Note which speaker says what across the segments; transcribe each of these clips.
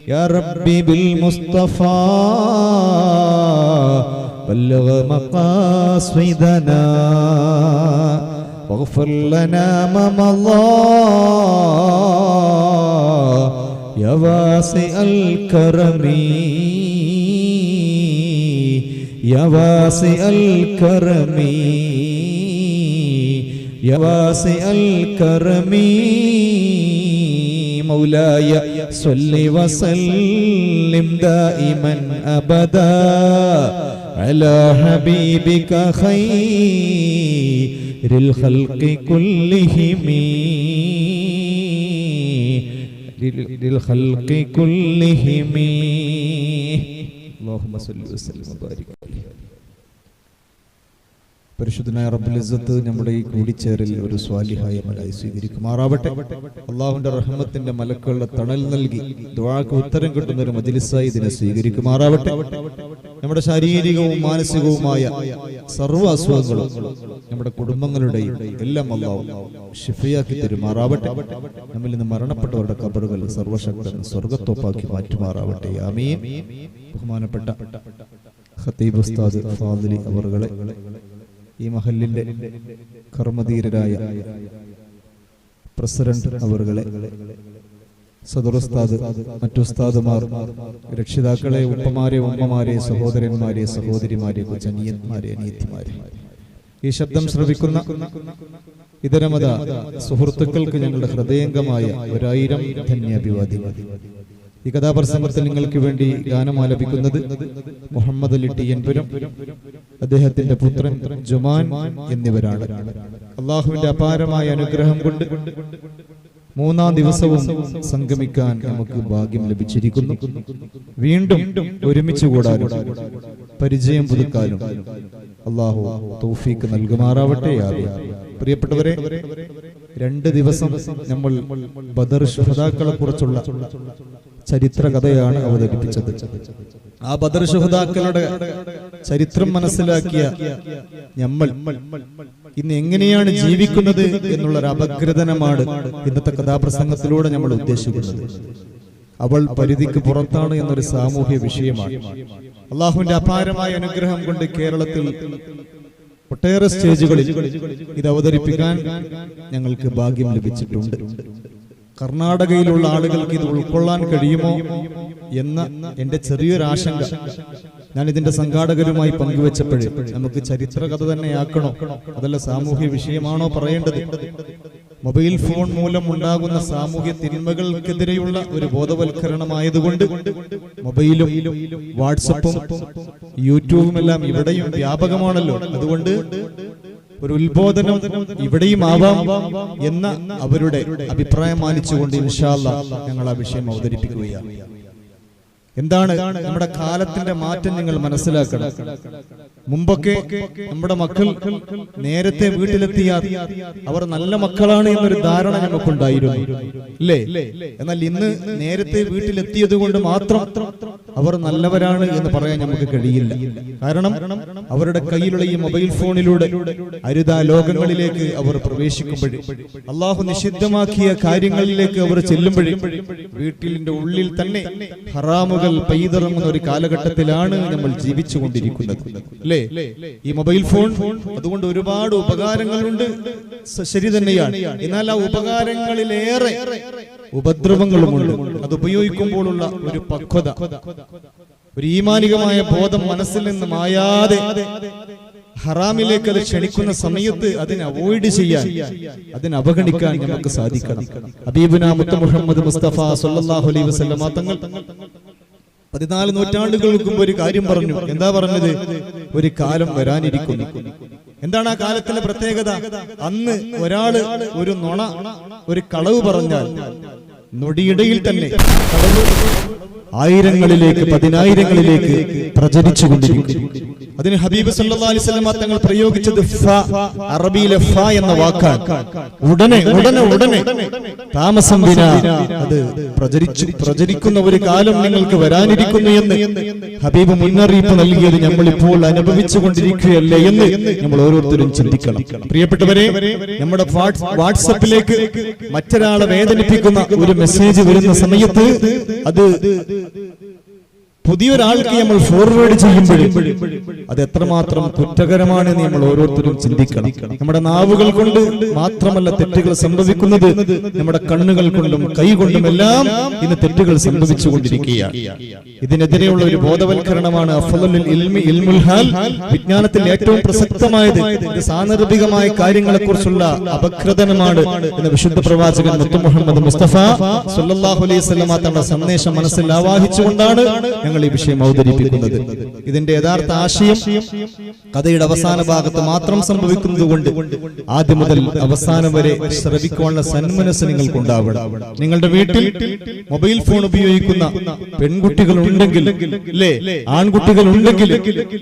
Speaker 1: يا ربي بالمصطفى بلغ مقاصدنا واغفر لنا ما مضى يا واسع الكرم يا واسع الكرم يا واسع الكرم مولاي صل وسلم دائما أبدا على حبيبك خير الخلق كلهم للخلق كلهم اللهم صل وسلم وبارك عليه. പരിശുദ്ധനായ റബ്ബുൽ ഇസ്സത്ത് നമ്മുടെ ഈ കൂടിച്ചേരൽ ഒരു സ്വാലിഹായ അമലായി സ്വീകരിക്കുമാറാവട്ടെ. അള്ളാഹുവിന്റെ റഹ്മത്തിന്റെ മലക്കുകളുടെ തണൽ നൽകി ദുആക്ക് ഉത്തരം കിട്ടുന്ന ഒരു മജ്ലിസായി ഇതിനെ സ്വീകരിക്കുമാറാവട്ടെ. നമ്മുടെ ശാരീരികവും മാനസികവുമായ സർവ്വ അസുഖങ്ങളും നമ്മുടെ കുടുംബങ്ങളുടെയും എല്ലാം അല്ലാഹു ശിഫയാക്കി തരുമാറാവട്ടെ. നമ്മിൽ നിന്ന് മരണപ്പെട്ടവരുടെ ഖബറുകൾ സർവശക്തൻ സ്വർഗ്ഗത്തോപ്പാക്കി മാറ്റുമാറാവട്ടെ. ആമീൻ. ബഹുമാനപ്പെട്ട ഖതീബ് ഉസ്താദ് ഫാദിലി അവറുകളെ, ഈ മഹല്ലിന്റെ കർമ്മധീരരായ പ്രസിഡന്റ് അവറുകളെ, സദർ ഉസ്താദ്, മറ്റു ഉസ്താദുമാർ, രക്ഷിതാക്കളെ, ഉപ്പമാരെ, ഉമ്മമാരെ, സഹോദരന്മാരെ, സഹോദരിമാരെ, കൊച്ചനിയന്മാരെ, അനിയത്തിമാരെ, ഈ ശബ്ദം ശ്രവിക്കുന്ന ഇതരമത സുഹൃത്തുക്കൾക്ക് ഞങ്ങളുടെ ഹൃദയംഗമായ 1000 ധന്യാഭിവാദ്യങ്ങൾ. ഈ കഥാപ്രസംഗത്തിൽ നിങ്ങൾക്ക് വേണ്ടി ഗാനം ആലപിക്കുന്നത് മുഹമ്മദ് അലി ടിയൻപുരം, അദ്ദേഹത്തിന്റെ പുത്രൻ ജുമാൻ എന്നിവരാണ്. അള്ളാഹുവിന്റെ അപാരമായ അനുഗ്രഹം കൊണ്ട് 3-ാം ദിവസവും സംഗമിക്കാൻ നമുക്ക് ഭാഗ്യം ലഭിച്ചിരിക്കുന്നു. വീണ്ടും ഒരുമിച്ച് കൂടാനും പരിചയം പുതുക്കാനും അള്ളാഹു തൗഫീക്ക് നൽകുമാറാവട്ടെ. പ്രിയപ്പെട്ടവരെ, 2 ദിവസം നമ്മൾ ബദർ ശുഹദാക്കളെ കുറിച്ചുള്ള ചരിത്ര കഥയാണ് അവതരിപ്പിച്ചത്. ആ ബദർ ശുഹദാക്കളുടെ ചരിത്രം മനസ്സിലാക്കിയ നമ്മൾ ഇന്ന് എങ്ങനെയാണ് ജീവിക്കുന്നത് എന്നുള്ള ഒരു അപഗ്രഥനമാണ് ഇന്നത്തെ കഥാപ്രസംഗത്തിലൂടെ നമ്മൾ ഉദ്ദേശിക്കുന്നത്. അവൾ പരിധിക്ക് പുറത്താണ് എന്നൊരു സാമൂഹ്യ വിഷയമാണ്. അള്ളാഹുവിന്റെ അപാരമായ അനുഗ്രഹം കൊണ്ട് കേരളത്തിൽ ഒട്ടേറെ സ്റ്റേജുകളിൽ ഇത് അവതരിപ്പിക്കാൻ ഞങ്ങൾക്ക് ഭാഗ്യം ലഭിച്ചിട്ടുണ്ട്. കർണാടകയിലുള്ള ആളുകൾക്ക് ഇത് ഉൾക്കൊള്ളാൻ കഴിയുമോ എന്ന എന്റെ ചെറിയൊരു ആശങ്ക ഞാൻ ഇതിന്റെ സംഘാടകരുമായി പങ്കുവെച്ചപ്പോഴേ, നമുക്ക് ചരിത്ര കഥ തന്നെയാക്കണോ അതല്ല സാമൂഹ്യ വിഷയമാണോ പറയേണ്ടത്? മൊബൈൽ ഫോൺ മൂലം ഉണ്ടാകുന്ന സാമൂഹ്യ തിന്മകൾക്കെതിരെയുള്ള ഒരു ബോധവൽക്കരണമായതുകൊണ്ട് മൊബൈലും വാട്സപ്പും യൂട്യൂബും എല്ലാം ഇവിടെയും വ്യാപകമാണല്ലോ. അതുകൊണ്ട് ഒരു ഉത്ബോധനം ഇവിടെയും ആവാം എന്ന അവരുടെ അഭിപ്രായം മാനിച്ചുകൊണ്ട് ഇൻഷാ അല്ലാഹ് ഞങ്ങൾ ആ വിഷയം അവതരിപ്പിക്കുകയാണ്. എന്താണ് നമ്മുടെ കാലത്തിന്റെ മാറ്റം നിങ്ങൾ മനസ്സിലാക്കണം. മുമ്പൊക്കെ നമ്മുടെ മക്കൾ നേരത്തെ വീട്ടിലെത്തിയാൽ അവർ നല്ല മക്കളാണ് എന്നൊരു ധാരണ നമുക്കുണ്ടായിരുന്നു, അല്ലേ? എന്നാൽ ഇന്ന് നേരത്തെ വീട്ടിലെത്തിയത് കൊണ്ട് മാത്രം അവർ നല്ലവരാണ് എന്ന് പറയാൻ നമുക്ക് കഴിയില്ല. കാരണം അവരുടെ കയ്യിലുള്ള ഈ മൊബൈൽ ഫോണിലൂടെ അരുതാ ലോകങ്ങളിലേക്ക് അവർ പ്രവേശിക്കുമ്പോഴേ, അള്ളാഹു നിഷിദ്ധമാക്കിയ കാര്യങ്ങളിലേക്ക് അവർ ചെല്ലുമ്പോഴേ, വീട്ടിലിന്റെ ഉള്ളിൽ തന്നെ ഹറാമുകൾ പെയ്തിറങ്ങുന്ന ഒരു കാലഘട്ടത്തിലാണ് നമ്മൾ ജീവിച്ചുകൊണ്ടിരിക്കുന്നത്, അല്ലേ? ഈ മൊബൈൽ ഫോൺ അതുകൊണ്ട് ഒരുപാട് ഉപകാരങ്ങളുണ്ട്, ശരി തന്നെയാണ്. എന്നാൽ ആ ഉപകാരങ്ങളിലേറെ ഉപദ്രവങ്ങളുമുണ്ട്. അത് ഉപയോഗിക്കുമ്പോഴുള്ള ഒരു പക്വത, ഒരു ഈമാനികമായ ബോധം മനസ്സിൽ നിന്ന് മായാതെ ഹറാമിലേക്ക് അത് ക്ഷണിക്കുന്ന സമയത്ത് അതിനെ അവോയ്ഡ് ചെയ്യാൻ, അതിനെ അവഗണിക്കാൻ നമുക്ക് സാധിക്കണം. ഹബീബുനാ മുത്ത മുഹമ്മദ് മുസ്തഫ സല്ലല്ലാഹു അലൈഹി വസല്ലം തങ്ങൾ 14 നൂറ്റാണ്ടുകൾക്ക് മുമ്പ് ഒരു കാര്യം പറഞ്ഞു. എന്താ പറഞ്ഞത്? ഒരു കാലം വരാനിരിക്കുന്നു. എന്താണ് ആ കാലത്തിന്റെ പ്രത്യേകത? അന്ന് ഒരാള് ഒരു നുണ, ഒരു കളവ് പറഞ്ഞാൽ നൊടിയിടയിൽ തന്നെ കളവ് 1000ങ്ങളിലേക്ക് 10000ങ്ങളിലേക്ക് പ്രചരിച്ചുകൊണ്ടിരിക്കും. അതിന് ഹബീബ് സല്ലല്ലാഹു അലൈഹി വസല്ലം തങ്ങൾ പ്രയോഗിച്ചത് അറബിയിലെ ഫ എന്ന വാക്കാണ്. ഉടനെ ഉടനെ ഉടനെ താമസം വിന അത് പ്രചരിക്കുന്ന ഒരു കാലം നിങ്ങൾക്ക് വരാനിരിക്കുന്നു എന്ന് ഹബീബ് മുന്നറിയിപ്പ് നൽകിയത് നമ്മൾ ഇപ്പോൾ അനുഭവിച്ചു കൊണ്ടിരിക്കുകയല്ലേ എന്ന് നമ്മൾ ഓരോരുത്തരും ചിന്തിക്കണം. പ്രിയപ്പെട്ടവരെ, നമ്മുടെ വാട്സപ്പിലേക്ക് മറ്റൊരാളെ വേദനിപ്പിക്കുന്ന ഒരു മെസ്സേജ് വരുന്ന സമയത്ത് അത് പുതിയൊരാൾക്ക് നമ്മൾ ഫോർവേഡ് ചെയ്യുമ്പോൾ അത് എത്രമാത്രം കുറ്റകരമാണെന്ന് നമ്മൾ ഓരോരുത്തരും ചിന്തിക്കണം. നമ്മുടെ നാവുകൾ കൊണ്ട് മാത്രമല്ല തെറ്റുകൾ സംഭവിക്കുന്നത്, നമ്മുടെ കണ്ണുകൾ കൊണ്ടും കൈ കൊണ്ടും എല്ലാം ഇന്ന് തെറ്റുകൾ സംഭവിച്ചുകൊണ്ടിരിക്കുകയാണ്. ഇതിനെതിരെയുള്ള ഒരു ബോധവൽക്കരണമാണ് അഫ്ളലുൽ ഇൽമി ഇൽമുൽ ഹാൽ. വിജ്ഞാനത്തിൽ ഏറ്റവും പ്രസക്തമായത് ഇത് സാന്ദർഭികമായ കാര്യങ്ങളെ കുറിച്ചുള്ള അപഗ്രഥനമാണ് എന്ന് വിശുദ്ധ പ്രവാചകൻ മുത്ത് മുഹമ്മദ് മുസ്തഫ സല്ലല്ലാഹു അലൈഹി വസല്ലം തങ്ങളുടെ സന്ദേശം മനസ്സിൽ ആവാഹിച്ചുകൊണ്ടാണ് ഞങ്ങൾ ഈ വിഷയം അവതരിപ്പിക്കുന്നത്. ഇതിന്റെ യഥാർത്ഥ ആശയം കഥയുടെ അവസാന ഭാഗത്ത് മാത്രം സംഭവിക്കുന്നത് കൊണ്ട് ആദ്യം മുതൽ അവസാനം വരെ ശ്രവിക്കാനുള്ള സന്മനസ് നിങ്ങൾക്കുണ്ടാവണം. നിങ്ങളുടെ വീട്ടിൽ മൊബൈൽ ഫോൺ ഉപയോഗിക്കുന്ന പെൺകുട്ടികൾ ഉണ്ടെങ്കിൽ, ആൺകുട്ടികൾ ഉണ്ടെങ്കിൽ,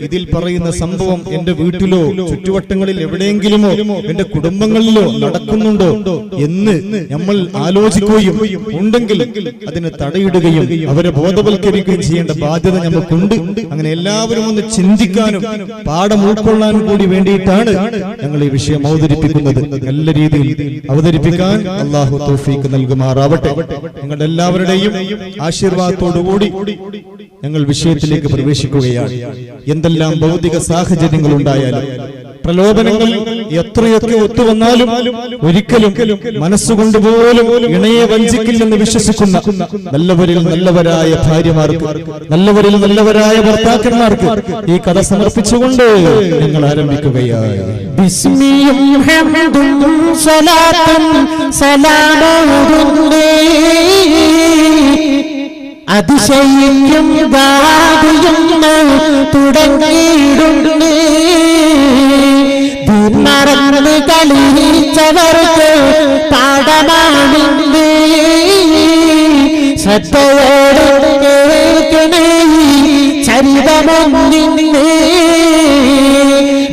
Speaker 1: ഇതിൽ പറയുന്ന സംഭവം എന്റെ വീട്ടിലോ ചുറ്റുവട്ടങ്ങളിൽ എവിടെയെങ്കിലുമോ എന്റെ കുടുംബങ്ങളിലോ നടക്കുന്നുണ്ടോ എന്ന് നമ്മൾ ആലോചിക്കുകയും ഉണ്ടെങ്കിൽ അതിന് തടയിടുകയും അവരെ ബോധവൽക്കരിക്കുകയും ചെയ്യേണ്ട ബാധ്യത നമുക്കുണ്ട്. അങ്ങനെ എല്ലാവരും ഒന്ന് ചിന്തിക്കാനും പാഠം ഉൾക്കൊള്ളാനും കൂടി വേണ്ടിയിട്ടാണ് ഞങ്ങൾ ഈ വിഷയം അവതരിപ്പിക്കുന്നത്. നല്ല രീതിയിൽ അവതരിപ്പിക്കാൻ അല്ലാഹു തൗഫീഖ് നൽകുമാറാവട്ടെ. നിങ്ങളുടെ എല്ലാവരുടെയും ആശീർവാദത്തോടുകൂടി ഞങ്ങൾ വിഷയത്തിലേക്ക് പ്രവേശിക്കുകയാണ്. എന്തെല്ലാം ഭൗതിക സാഹചര്യങ്ങൾ ഉണ്ടായാലും പ്രലോഭനങ്ങൾ എത്രയൊക്കെ ഒത്തുവന്നാലും ഒരിക്കലും മനസ്സുകൊണ്ട് പോലും ഇണയെ വഞ്ചിക്കില്ലെന്ന് വിശ്വസിക്കുന്ന നല്ലവരിൽ നല്ലവരായ ഭാര്യമാർക്ക്, നല്ലവരിൽ നല്ലവരായ ഭർത്താക്കന്മാർക്ക് ഈ കഥ സമർപ്പിച്ചുകൊണ്ട് ഞങ്ങൾ ആരംഭിക്കുകയായി.
Speaker 2: ബിസ്മിയും ഹംദും സലാത്തും സലാമുണ്ടേ, അതിശയിക്കും ബാധിയുന്നു തുടങ്ങിയിടുന്നേ. മറന്ന് കളിച്ചവർക്ക് പാഠമാണുണ്ട്, ശ്രദ്ധയോടെ കേൾക്കണേ ചരിതമൊന്നിന്നേ.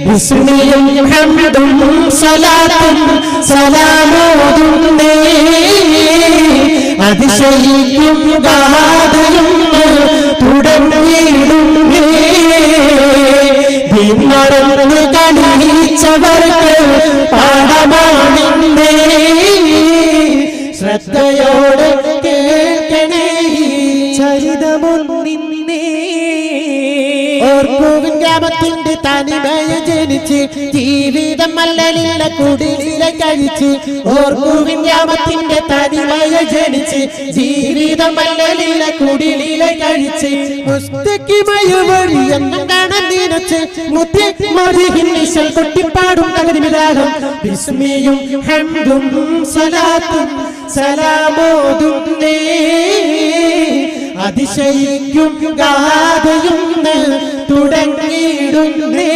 Speaker 2: ബിസ്മിയും ഹംദും സലാത്തും സലാമോതുന്നേ, അതിശയിക്കും ബാധയും തുടങ്ങിയിടുന്നേ. മറന്ന് കളിച്ചവർക്ക് പാഠമാണുന്നേ, ശ്രദ്ധയോടെ കേൾക്കണേ ചരിതമൊന്നിന്നേ. ഓർക്കുവിൻ ഗ്രാമത്തിന്റെ തനിമയ ജനിച്ച് ജീവിതം മല്ലലില്ല കുടിലില കഴിച്ച്. ഓർക്കുവിൻ ഗ്രാമത്തിന്റെ തനിമയ ജനിച്ച് ജീവിതം മല്ലലില്ല കുടിലില കഴിച്ച്. മുസ്തഖിമയ വഴി എന്നും കാണാൻ നിനച്ച് മുത്തി മറിഹിന്നിശൽ കൊട്ടിപ്പാടും തകതിമിതാകം. ബിസ്മിയും ഹംദും സലാത്തും സലാമോതുന്നേ, അതിശയിക്കും ഗാഥയും തുടങ്ങിയിടുന്നേ.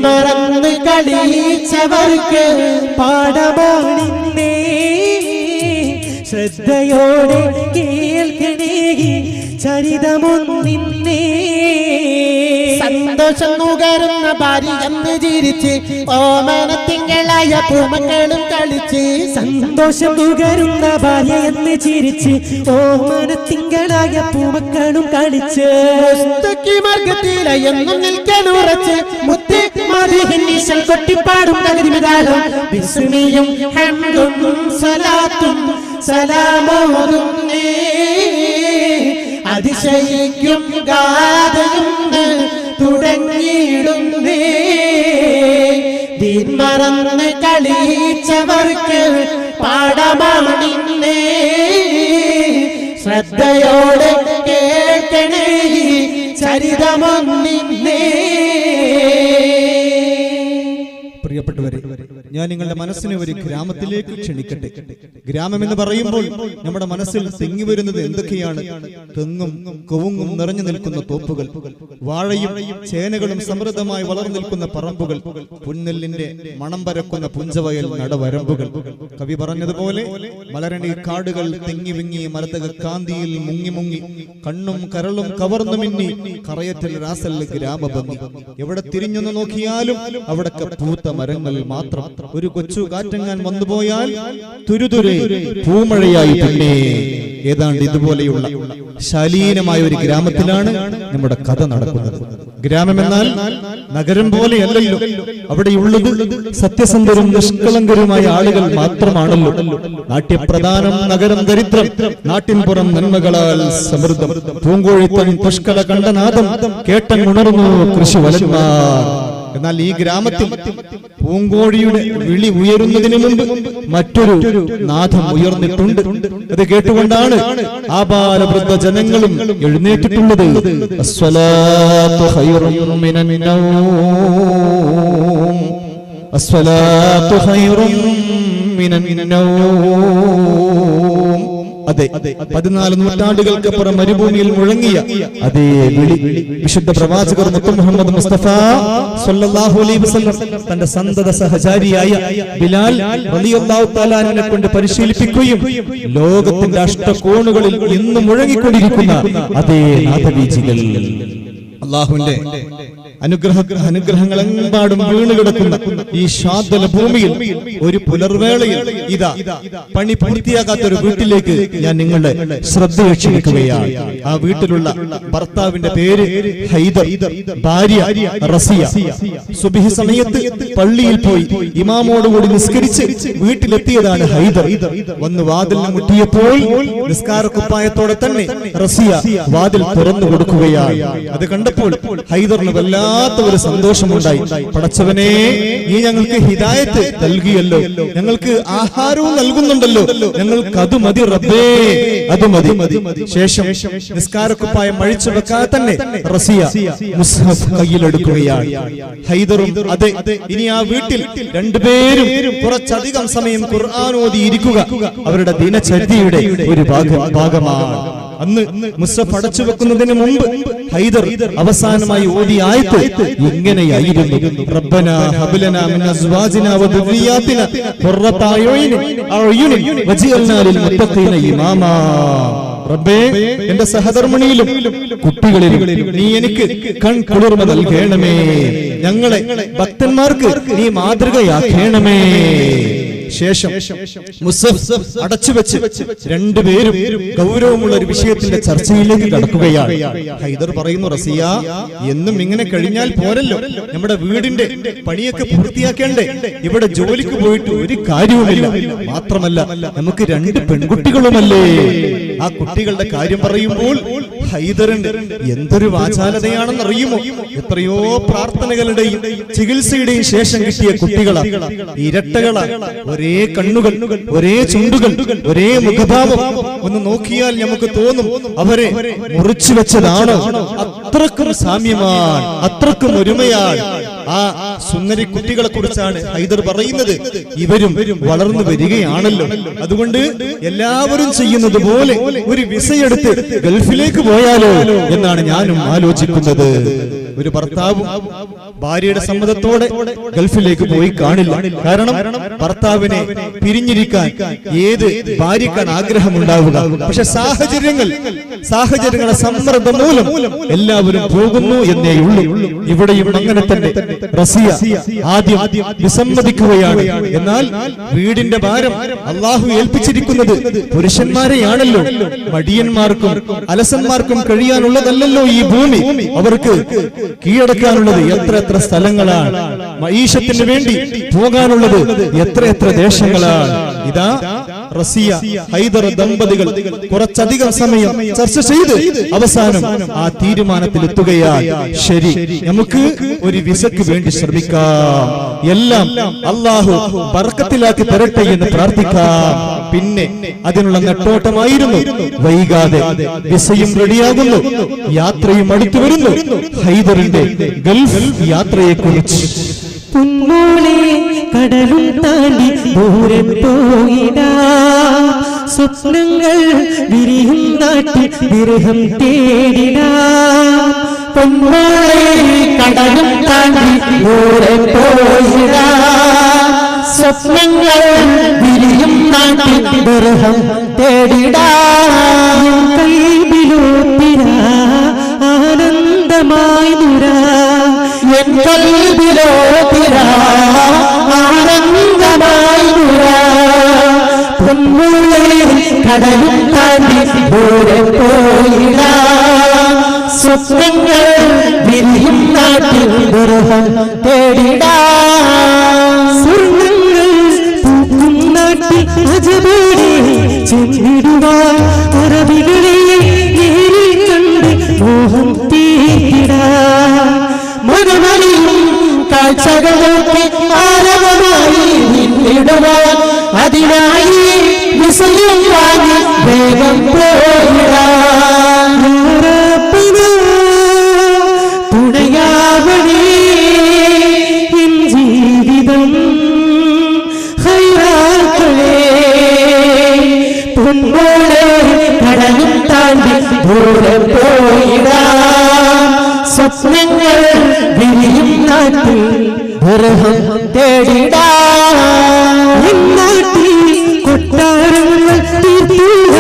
Speaker 2: മറന്ന് കളിച്ചവർക്ക് പാഠമാണിന്നേ, ശ്രദ്ധയോടെ കേൾക്കണേ ചരിതമൊന്നിന്നേ. സന്തോഷം നുകരുന്ന ഭാര്യ എന്ന് ചിരിച്ച് ഓമനത്തിങ്കളായ പൂമക്കളും കളിച്ച്. സന്തോഷം നുകരുന്ന ഭാര്യ എന്ന് ചിരിച്ച് ഓമനത്തിങ്കളായ പൂമക്കളും കളിച്ച്. മാർഗത്തില എന്നും നിൽക്കാനുറച്ച് മുത്തി മറിഹിന്നിശൽ കൊട്ടിപ്പാടും തകതിമിതാകം. ബിസ്മിയും ഹംദും സലാത്തും സലാമോതുന്നേ, അതിശയിക്കും ഗാഥയും തുടങ്ങിയിടുന്നേ. മറന്ന് കളിച്ചവർക്ക് പാഠമാണിന്നേ, ശ്രദ്ധയോടെ കേൾക്കണേ ചരിതമൊന്നിന്നേ.
Speaker 1: പ്രിയപ്പെട്ടവരെ, ഞാൻ നിങ്ങളുടെ മനസ്സിനെ ഒരു ഗ്രാമത്തിലേക്ക് ക്ഷണിക്കട്ടെ. ഗ്രാമം എന്ന് പറയുമ്പോൾ നമ്മുടെ മനസ്സിൽ തിങ്ങി വരുന്നത് എന്തൊക്കെയാണ്? തെങ്ങും കൊവുങ്ങും നിറഞ്ഞു നിൽക്കുന്ന തോപ്പുകൾ, വാഴയും ചേനകളും സമൃദ്ധമായി വളർന്നു നിൽക്കുന്ന പറമ്പുകൾ, പുന്നെല്ലിന്റെ മണം പരക്കുന്ന പുഞ്ചവയൽ നടവരമ്പുകൾ. കവി പറഞ്ഞതുപോലെ മലരണി കാടുകൾ തിങ്ങി വിങ്ങി മരതക കാന്തിയിൽ മുങ്ങി മുങ്ങി കണ്ണും കരളും കവർന്നു മിന്നി കറയറ്റൽ രാസൽ ഗ്രാമഭംഗി. എവിടെ തിരിഞ്ഞൊന്ന് നോക്കിയാലും അവിടൊക്കെ പൂത്ത മരങ്ങൾ മാത്രം. ഒരു കൊച്ചു കാറ്റങ്ങാൻ വന്നുപോയാൽ തുരുതുരെ പൂമഴയായി പിന്നെ. ഏതാണ്ട് ഇതുപോലെയുള്ള ശാലീനമായ ഒരു ഗ്രാമത്തിലാണ് നമ്മുടെ കഥ നടക്കുന്നത്. ഗ്രാമം എന്നാൽ നഗരം പോലെയല്ലല്ലോ. അവിടെയുള്ളത് സത്യസന്ധരും നിഷ്കളങ്കരുമായ ആളുകൾ മാത്രമാണല്ലോ. നാട്യപ്രധാനം നഗരം ദരിദ്രം, നാട്ടിൻപുറം നന്മകളാൽ സമൃദ്ധം. പൂങ്കോഴിത്തൻ പുഷ്കല കണ്ടനാദം കേട്ടൻ ഉണർന്നു കൃഷിവലന്മാർ. എന്നാൽ ഈ ഗ്രാമത്തിൽ പൂങ്കോഴിയുടെ വിളി ഉയരുന്നതിന് മുമ്പ് മറ്റൊരു നാദം ഉയർന്നിട്ടുണ്ട്. അത് കേട്ടുകൊണ്ടാണ് ആബാലവൃദ്ധ ജനങ്ങളും എഴുന്നേറ്റിട്ടുള്ളത്. അസ്സലാത്തു ഖൈറും മിനൻ നൗം, അസ്സലാത്തു ഖൈറും മിനൻ നൗം. അതെ, 14 നൂറ്റാണ്ടുകൾക്കപ്പുറം മരുഭൂമിയിൽ മുഴങ്ങിയ അതേ വിളി വിശുദ്ധ പ്രവാചകർ മുത്ത് മുഹമ്മദ് മുസ്തഫ സ്വല്ലല്ലാഹു അലൈഹി വസല്ലം തന്റെ സന്തത സഹചാരിയായ ബിലാൽ റളിയല്ലാഹു തആല അൻഹുവിനെ കൊണ്ട് പരിശീലിപ്പിക്കുകയും ലോകത്തിന്റെ അഷ്ടകോണുകളിൽ ഇന്ന് മുഴങ്ങിക്കൊണ്ടിരിക്കുന്ന അതേ നാദബീജികൾ, അല്ലാഹുവിന്റെ അനുഗ്രഹങ്ങളെമ്പാടും വീണ് കിടക്കുന്ന ഈ ശാന്തല ഭൂമിയിൽ ഒരു പുലർവേളയിൽ ഇതാ പണി പൂർത്തിയാകാത്ത ഒരു വീട്ടിലേക്ക് ഞാൻ നിങ്ങളുടെ ശ്രദ്ധ ക്ഷണിക്കുകയാണ്. ആ വീട്ടിലുള്ള ഭർത്താവിന്റെ പേര് ഹൈദർ, ഭാര്യ റസിയ. സുബ്ഹി സമയത്ത് പള്ളിയിൽ പോയി ഇമാമോടുകൂടി നിസ്കരിച്ച് വീട്ടിലെത്തിയതാണ് ഹൈദർ. വന്ന് വാതിലിന് മുട്ടിയപ്പോൾ നിസ്കാരക്കുപ്പായത്തോടെ തന്നെ റസിയ വാതിൽ തുറന്നു കൊടുക്കുകയാണ്. അത് കണ്ടപ്പോൾ ഹൈദറിന് ഒരു സന്തോഷമുണ്ടായി. പടച്ചവനെ, നീ ഞങ്ങൾക്ക് ഹിദായത്ത് നൽകിയല്ലോ, ഞങ്ങൾക്ക് ആഹാരവും നൽകുന്നുണ്ടല്ലോ, ഞങ്ങൾക്ക് അത് മതി റബ്ബേ, അത് മതി. ശേഷം നിസ്കാരക്കുപ്പായം അഴിച്ചു വെക്കാതെ തന്നെ റസിയ മുസ്ഹഫ് കയ്യിലെടുക്കുകയാണ്. ഹൈദറും അതെ, ഇനി ആ വീട്ടിൽ രണ്ടുപേരും കുറച്ചധികം സമയം ഖുർആൻ ഓതി ഇരിക്കുക അവരുടെ ദിനചര്യയുടെ ഒരു ഭാഗമാണ്. അന്ന് മുസ്ഹഫ് അടച്ചു വെക്കുന്നതിന് മുമ്പ് ഹൈദർ അവസാനമായി ഓതിയ ആയത്ത് ഇങ്ങനെയായിരുന്നു: റബ്ബനാ ഹബ് ലനാ മിൻ അസ്വാജിനാ വദുരിയാതിനാ ഖുർറത അയുനിൻ വജഅൽനാ ലിൽ മുത്തഖീന ഇമാമാ. റബ്ബേ, എന്റെ സഹധർമ്മിണിയിലും കുട്ടികളിലും നീ എനിക്ക് കൺകുളിർമ നൽകണമേ, ഞങ്ങളെ ഭക്തന്മാർക്ക് നീ മാതൃകയാക്കണമേ. ശേഷം മുസ്ഹഫ് അടച്ചു വെച്ച് രണ്ടുപേരും ഗൗരവമുള്ള ഒരു വിഷയത്തിന്റെ ചർച്ചയിലേക്ക് കടക്കുകയാണ്. ഹൈദർ പറയുന്നു, റസിയ, എന്നും ഇങ്ങനെ കഴിഞ്ഞാൽ പോരല്ലോ, നമ്മുടെ വീടിന്റെ പണിയൊക്കെ പൂർത്തിയാക്കേണ്ടേ, ഇവിടെ ജോലിക്ക് പോയിട്ട് ഒരു കാര്യവുമില്ല, മാത്രമല്ല നമുക്ക് 2 പെൺകുട്ടികളുമല്ലേ. ആ കുട്ടികളുടെ കാര്യം പറയുമ്പോൾ ഹൈദറിന്റെ എന്തൊരു വാചാലതയാണെന്ന് അറിയുമോ? എത്രയോ പ്രാർത്ഥനകളുടെയും ചികിത്സയുടെയും ശേഷം കിട്ടിയ കുട്ടികളാ, ഇരട്ടകളാ, ഒരേ കണ്ണുകൾ, ഒരേ ചുണ്ടുകൾ, ഒരേ മുഖഭാവം. ഒന്ന് നോക്കിയാൽ നമുക്ക് തോന്നും അവരെ മുറിച്ചു വെച്ചതാണ്. അത്രക്കും സാമ്യമാണ്, അത്രക്കും ഒരുമയാണ്. ആ സുന്ദരി കുട്ടികളെ കുറിച്ചാണ് ഹൈദർ പറയുന്നത്. ഇവരും വളർന്നു വരികയാണല്ലോ, അതുകൊണ്ട് എല്ലാവരും ചെയ്യുന്നത് പോലെ ഒരു വിസയെടുത്ത് ഗൾഫിലേക്ക് പോയാലോ എന്നാണ് ഞാനും ആലോചിക്കുന്നത്. ഒരു ഭർത്താവും ഭാര്യയുടെ സമ്മതത്തോടെ ഗൾഫിലേക്ക് പോയി കാണില്ല. കാരണം ഭർത്താവിനെ പിരിഞ്ഞിരിക്കാൻ ഏത് ഭാര്യക്കാണ് ആഗ്രഹമുണ്ടാവുക? പക്ഷെ സാഹചര്യങ്ങളുടെ സമ്മർദ്ദം മൂലം എല്ലാവരും പോകുന്നു എന്നേ ഉള്ളൂ. ഇവിടെയും അങ്ങനെ തന്നെ റസിയ ആദ്യം വിസമ്മതിക്കുകയാണ്. എന്നാൽ വീടിന്റെ ഭാരം അള്ളാഹു ഏൽപ്പിച്ചിരിക്കുന്നത് പുരുഷന്മാരെയാണല്ലോ. മടിയന്മാർക്കും അലസന്മാർക്കും കഴിയാനുള്ളതല്ലല്ലോ ഈ ഭൂമി. അവർക്ക് കീഴടക്കാനുള്ളത് എത്ര സ്ഥലങ്ങളാണ്, മഈശത്തിന് വേണ്ടി പോകാനുള്ളത് എത്ര ദേശങ്ങളാണ്. ഇതാ റസിയ ഹൈദർ ദമ്പതികൾ കുറച്ചധികം സമയം ചർച്ച ചെയ്ത് അവസാനം ആ തീരുമാനത്തിലെത്തുകയാണ്. ശരി, നമുക്ക് ഒരു വിസയ്ക്ക് വേണ്ടി ശ്രമിക്കാം, എല്ലാം അള്ളാഹു ബർക്കത്തിലാക്കി തരട്ടെ എന്ന് പ്രാർത്ഥിക്കാം. പിന്നെ അതിനുള്ള നെട്ടോട്ടമായിരുന്നു. വൈകാതെ വിസയും റെഡിയാകുന്നു, യാത്രയും അടുത്തു വരുന്നു. ഹൈദറിന്റെ ഗൾഫ് യാത്രയെക്കുറിച്ച്
Speaker 3: കടലും താണ്ടി ദൂരെ പോയിടാം സ്വപ്നങ്ങൾ വിരിയും നാട്ടിൽ വിരഹം തേടിടാം
Speaker 2: പൊന്മോളെ കടലും താണ്ടി ദൂരെ പോയിടാം സ്വപ്നങ്ങൾ വിരിയും നാട്ടിൽ വിരഹം തേടിടാം
Speaker 3: കൽബിലോത്തിരാ ആനന്ദമായി നുരാ
Speaker 2: എൻ കൽബിലോത്തിരാ ആനന്ദമായി നുരാ പൊന്മോളെ കടലും താണ്ടി ദൂരെ പോയിടാം സ്വപ്നങ്ങൾ വിരിയും നാട്ടിൽ വിരഹം തേടിടാം
Speaker 3: സ്വർണ്ണങ്ങൾ പൂക്കും നാട്ടിൽ അജബോടെ ചെന്നിടുവാൻ അറബികളെ നേരിൽ കണ്ട് മോഹം തീരാം
Speaker 2: മകമണിയും കാഴ്ചകളൊക്കെ ആരവമായി നിന്നിടുവാൻ അതിനായി വിസയും വാങ്ങി വേഗം പോയിടാം
Speaker 3: തുണയാവണേ എൻ ജീവിതം ഹൈറാക്കളേ
Speaker 2: പൊന്മോളെ കടലും താണ്ടി ദൂരെ പോയിടാം സ്വപ്നങ്ങൾ വിരിയും നാട്ടിൽ വിരഹം തേടിടാം
Speaker 3: നാട്ടിൽ കൊട്ടാരങ്ങൾ തീർത്തില്ല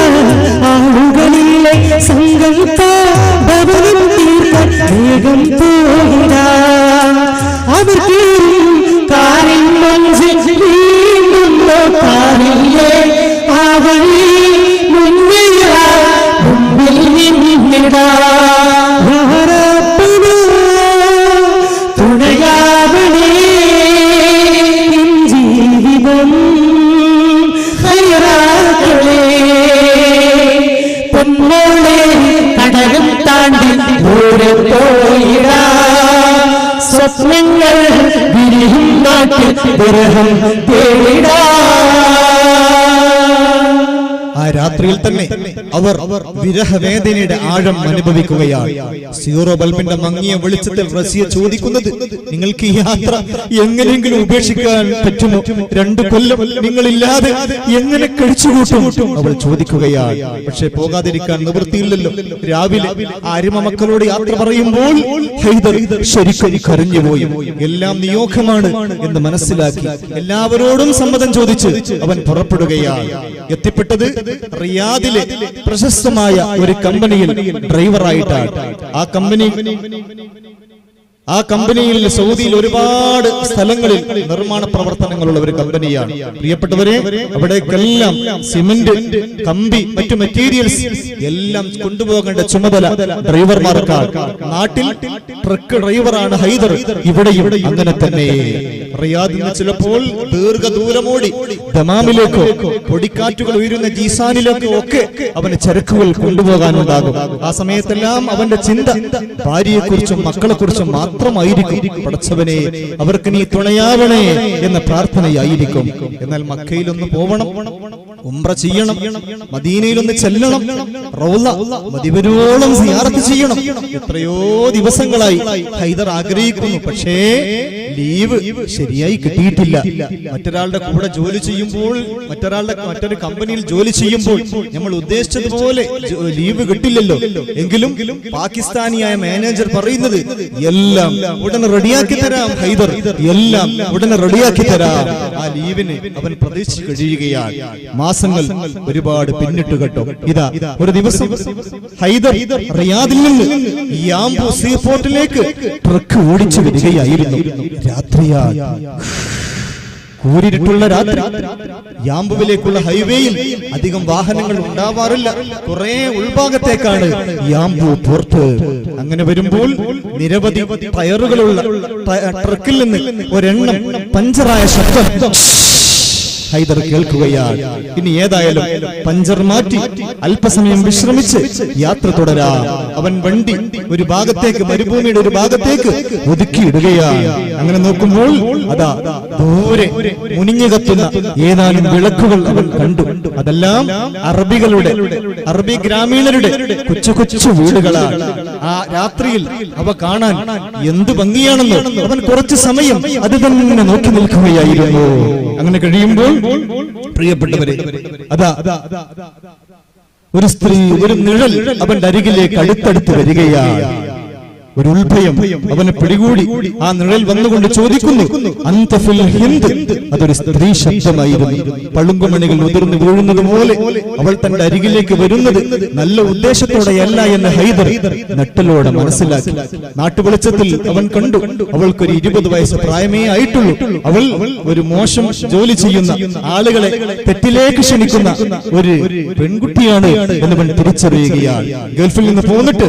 Speaker 3: ആളുകളിലെ സംഘം തീർക്കാൻ വേഗം പോയിടാ അവർക്ക്
Speaker 2: കാറിൻ മഞ്ചിൽ വീണ്ടും കാറില്ലേ ആ വഴി മുന്നിടാ മുമ്പിൽ നിന്നിടാ തുണയാവണേ
Speaker 3: എൻ ജീവിതം
Speaker 2: ഹൈറാക്കളേ പൊന്മോളെ കടലും താണ്ടി ദൂരെ പോയിടാം സ്വപ്നങ്ങൾ വിരിയും നാട്ടിൽ വിരഹം തേടിടാം
Speaker 1: ആ രാത്രിയിൽ തന്നെ അവർ വിരഹവേദനയുടെ ആഴം അനുഭവിക്കുകയാണ്. സീറോ ബൾബിന്റെ മങ്ങിയ വെളിച്ചത്തിൽ റസിയ ചോദിക്കുന്നത്, നിങ്ങൾക്ക് ഈ യാത്ര എങ്ങനെയെങ്കിലും ഉപേക്ഷിക്കാൻ പറ്റുമോ? 2 കൊല്ലം നിങ്ങളില്ലാതെ എങ്ങനെ കഴിച്ചുകൂട്ടും? അവൾ ചോദിക്കുകയാണ്. പക്ഷെ പോകാതിരിക്കാൻ നിവൃത്തിയില്ലല്ലോ. രാവിലെ ആരിമ മക്കളോട് യാത്ര പറയുമ്പോൾ ഹൈദർ ശരിക്കും കരഞ്ഞുപോയി. എല്ലാം നിയോഗമാണ് എന്ന് മനസ്സിലാക്കി എല്ലാവരോടും സമ്മതം ചോദിച്ച് അവൻ പുറപ്പെടുകയാണ്. എത്തിപ്പെട്ടത് റിയാദിലെ പ്രശസ്തമായ ഒരു കമ്പനിയിൽ ഡ്രൈവറായിട്ടാണ്. ആ കമ്പനിയിൽ സൗദിയിൽ ഒരുപാട് സ്ഥലങ്ങളിൽ നിർമ്മാണ പ്രവർത്തനങ്ങളുള്ള ഒരു കമ്പനിയാണ്. പ്രിയപ്പെട്ടവരെ, അവിടേക്കെല്ലാം സിമന്റ്, കമ്പി, മറ്റു മെറ്റീരിയൽസ് എല്ലാം കൊണ്ടുപോകേണ്ട ചുമതല ഡ്രൈവർമാർക്കാണ്. നാട്ടിൽ ട്രക്ക് ഡ്രൈവറാണ് ഹൈദർ. ഇവിടെയും അങ്ങനെ തന്നെ. റിയാദിൽ നിന്ന് ചിലപ്പോൾ ദീർഘദൂരമോടി ദമാമിലേക്കോ പൊടിക്കാറ്റുകൾ ഉയരുന്ന ജീസാനിലേക്കോ ഒക്കെ അവന് ചരക്കുകൾ കൊണ്ടുപോകാനുണ്ടാകും. ആ സമയത്തെല്ലാം അവന്റെ ചിന്ത ഭാര്യയെക്കുറിച്ചും മക്കളെക്കുറിച്ചും മാത്രമായിരിക്കും. പടച്ചവനെ, അവർക്ക് നീ തുണയാവണേ എന്ന പ്രാർത്ഥനയായിരിക്കും. എന്നാൽ മക്കയിലൊന്ന് പോവണം, ഉംറ ചെയ്യണം, മദീനയിലൊന്ന് ചെല്ലണം, റൗള മദിവരോളം സിയാറത്ത് ചെയ്യണം. എത്രയോ ദിവസങ്ങളായി ഹൈദർ ആഗ്രഹിക്കുന്നു. പക്ഷേ ലീവ് ശരിയായി കിട്ടിയിട്ടില്ല. മറ്റൊരാളുടെ കൂടെ ജോലി ചെയ്യുമ്പോൾ, മറ്റൊരു കമ്പനിയിൽ ജോലി ചെയ്യുമ്പോൾ നമ്മൾ ഉദ്ദേശിച്ചതുപോലെ ലീവ് കിട്ടില്ലല്ലോ. എങ്കിലും പാകിസ്ഥാനിയായ മാനേജർ പറയുന്നത്, എല്ലാം ഉടനെ റെഡിയാക്കി തരാം ഹൈദർ, എല്ലാം ഉടനെ റെഡിയാക്കി തരാം. ആ ലീവിന് അവൻ പ്രതീക്ഷിച്ച് കഴിയുകയാണ്. മാസങ്ങൾ ഒരുപാട് പിന്നിട്ട് കേട്ടോ. ഇതാ ഒരു ദിവസം ഹൈദർ റിയാദിൽ നിന്ന് യാംബു സീപോർട്ടിലേക്ക് ട്രക്ക് ഓടിച്ചു വരികയായിരുന്നു. രാത്രിയായി, കൂരിരുട്ടുള്ള രാത്രി. യാംബുവിലേക്കുള്ള ഹൈവേയിൽ അധികം വാഹനങ്ങൾ ഉണ്ടാവാറില്ല. കുറെ ഉൾഭാഗത്തേക്കാണ് യാംബു പോർട്ട്. അങ്ങനെ വരുമ്പോൾ നിരവധി ടയറുകളുള്ള ട്രക്കിൽ നിന്ന് ഒരെണ്ണം പഞ്ചറായ ശബ്ദം ഹൈദർ കേൾക്കുകയാണ്. ഇനി ഏതായാലും പഞ്ചർ മാറ്റി അല്പസമയം വിശ്രമിച്ച് യാത്ര തുടരാം. അവൻ വണ്ടി ഒരു ഭാഗത്തേക്ക്, മരുഭൂമിയുടെ ഒരു ഭാഗത്തേക്ക് ഒതുക്കിയിടുകയാണ്. അങ്ങനെ നോക്കുമ്പോൾ അതാ ദൂരെ മുനിഞ്ഞു കത്തുന്ന ഏതാനും വിളക്കുകൾ അവൻ കണ്ടു. അതെല്ലാം അറബി ഗ്രാമീണരുടെ കൊച്ചു കൊച്ചു വീടുകളാണ്. ആ രാത്രിയിൽ അവ കാണാൻ എന്ത് ഭംഗിയാണെന്ന് അവൻ കുറച്ചു സമയം അത് തന്നെ നോക്കി നിൽക്കുകയായിരുന്നു. അങ്ങനെ കഴിയുമ്പോൾ പ്രിയപ്പെട്ടവരെ, അതാ ഒരു സ്ത്രീ, ഒരു നിഴൽ അവന്റെ അരികിലേക്ക് അടുത്തടുത്ത് വരികയാണ്. ഒരു ഉൾഭയം അവനെ പിടികൂടി. ആ നിഴൽ വന്നുകൊണ്ട് ചോദിക്കുന്നു, അന്ത ഫിൽ ഹിന്ദ്. അതൊരു സ്ത്രീ ശബ്ദമായിരുന്നു. പളുങ്കുമണികൾ ഉതിർന്നു വീഴുന്നത് പോലെ അവൾ തന്റെ അരികിലേക്ക് വരുന്നത് നല്ല ഉദ്ദേശത്തോടെയല്ല എന്ന് ഹൈദർ നട്ടലോടെ മനസ്സിലാക്കി. നാട്ടുവെളിച്ചത്തിൽ അവൻ കണ്ടു, അവൾക്കൊരു 20 വയസ്സ് പ്രായമേ ആയിട്ടുള്ളൂ. അവൾ ഒരു മോശം ജോലി ചെയ്യുന്ന, ആളുകളെ തെറ്റിലേക്ക് ക്ഷണിക്കുന്ന ഒരു പെൺകുട്ടിയാണ് എന്നവൻ തിരിച്ചറിയുകയാണ്. ഗൾഫിൽ നിന്ന് പോന്നിട്ട്